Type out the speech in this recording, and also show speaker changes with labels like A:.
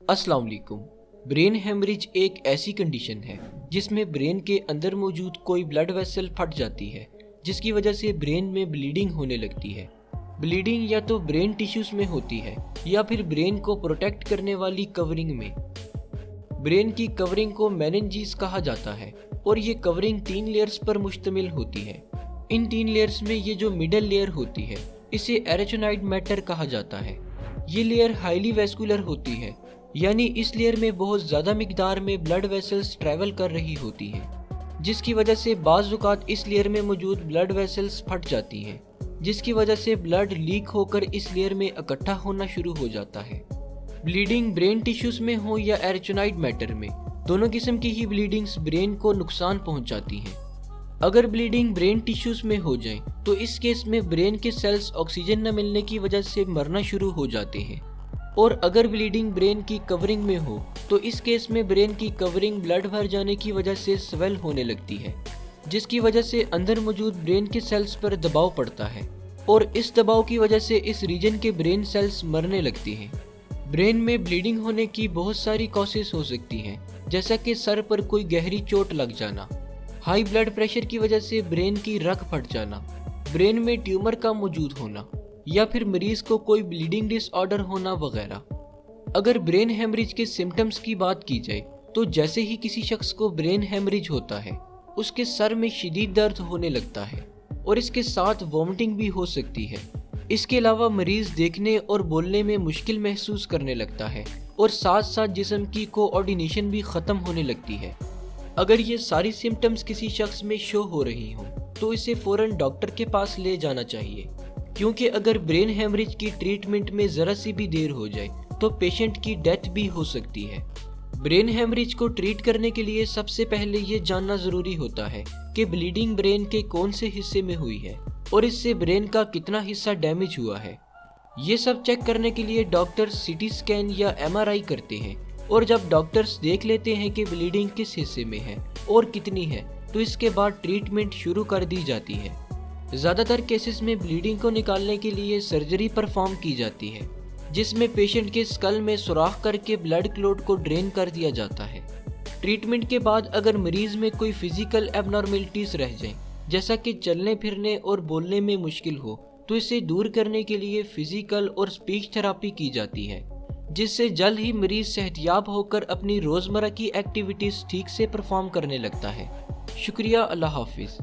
A: अस्सलाम वालेकुम। Brain haemorrhage एक ऐसी कंडीशन है जिसमें ब्रेन के अंदर मौजूद कोई ब्लड वेसल फट जाती है, जिसकी वजह से ब्रेन में ब्लीडिंग होने लगती है। ब्लीडिंग या तो ब्रेन टिश्यूज में होती है या फिर ब्रेन को प्रोटेक्ट करने वाली कवरिंग में। ब्रेन की कवरिंग को मेनिंजीज कहा जाता है और ये कवरिंग 3 लेयर्स पर मुश्तमिल होती है। इन 3 लेयर्स में ये जो मिडल लेयर होती है इसे एरेचोनाइड मैटर कहा जाता है। ये लेयर हाईली वेस्कुलर होती है, यानी इस लेयर में बहुत ज़्यादा मिकदार में ब्लड वेसल्स ट्रैवल कर रही होती हैं, जिसकी वजह से बाज़ औक़ात इस लेयर में मौजूद ब्लड वेसल्स फट जाती हैं, जिसकी वजह से ब्लड लीक होकर इस लेयर में इकट्ठा होना शुरू हो जाता है। ब्लीडिंग ब्रेन टिश्यूज़ में हो या एरेचोनाइड मैटर में, दोनों किस्म की ही ब्लीडिंग्स ब्रेन को नुकसान पहुँचाती हैं। अगर ब्लीडिंग ब्रेन टिश्यूज़ में हो जाए तो इस केस में ब्रेन के सेल्स ऑक्सीजन न मिलने की वजह से मरना शुरू हो जाते हैं। और अगर ब्लीडिंग ब्रेन की कवरिंग में हो तो इस केस में ब्रेन की कवरिंग ब्लड भर जाने की वजह से स्वेल होने लगती है, जिसकी वजह से अंदर मौजूद ब्रेन के सेल्स पर दबाव पड़ता है और इस दबाव की वजह से इस रीजन के ब्रेन सेल्स मरने लगती हैं। ब्रेन में ब्लीडिंग होने की बहुत सारी कॉसेस हो सकती हैं, जैसा कि सर पर कोई गहरी चोट लग जाना, हाई ब्लड प्रेशर की वजह से ब्रेन की रग फट जाना, ब्रेन में ट्यूमर का मौजूद होना या फिर मरीज को कोई ब्लीडिंग डिसऑर्डर होना वगैरह। अगर ब्रेन हेमरेज के सिम्टम्स की बात की जाए तो जैसे ही किसी शख्स को ब्रेन हेमरेज होता है उसके सर में शदीद दर्द होने लगता है और इसके साथ वॉमिटिंग भी हो सकती है। इसके अलावा मरीज देखने और बोलने में मुश्किल महसूस करने लगता है और साथ साथ जिस्म की कोऑर्डिनेशन भी ख़त्म होने लगती है। अगर ये सारी सिम्टम्स किसी शख्स में शो हो रही हों तो इसे फ़ौरन डॉक्टर के पास ले जाना चाहिए, क्योंकि अगर ब्रेन हेमरेज की ट्रीटमेंट में ज़रा सी भी देर हो जाए तो पेशेंट की डेथ भी हो सकती है। ब्रेन हेमरेज को ट्रीट करने के लिए सबसे पहले ये जानना ज़रूरी होता है कि ब्लीडिंग ब्रेन के कौन से हिस्से में हुई है और इससे ब्रेन का कितना हिस्सा डैमेज हुआ है। ये सब चेक करने के लिए डॉक्टर्स सीटी स्कैन या MRI करते हैं और जब डॉक्टर्स देख लेते हैं कि ब्लीडिंग किस हिस्से में है और कितनी है तो इसके बाद ट्रीटमेंट शुरू कर दी जाती है। ज़्यादातर केसेस में ब्लीडिंग को निकालने के लिए सर्जरी परफॉर्म की जाती है, जिसमें पेशेंट के स्कल में सुराख करके ब्लड क्लॉट को ड्रेन कर दिया जाता है। ट्रीटमेंट के बाद अगर मरीज में कोई फिजिकल एबनॉर्मेलिटीज रह जाएं, जैसा कि चलने फिरने और बोलने में मुश्किल हो, तो इसे दूर करने के लिए फिजिकल और स्पीच थेरापी की जाती है, जिससे जल्द ही मरीज सेहतयाब होकर अपनी रोज़मर्रा की एक्टिविटीज़ ठीक से परफॉर्म करने लगता है। शुक्रिया। अल्लाह हाफिज़।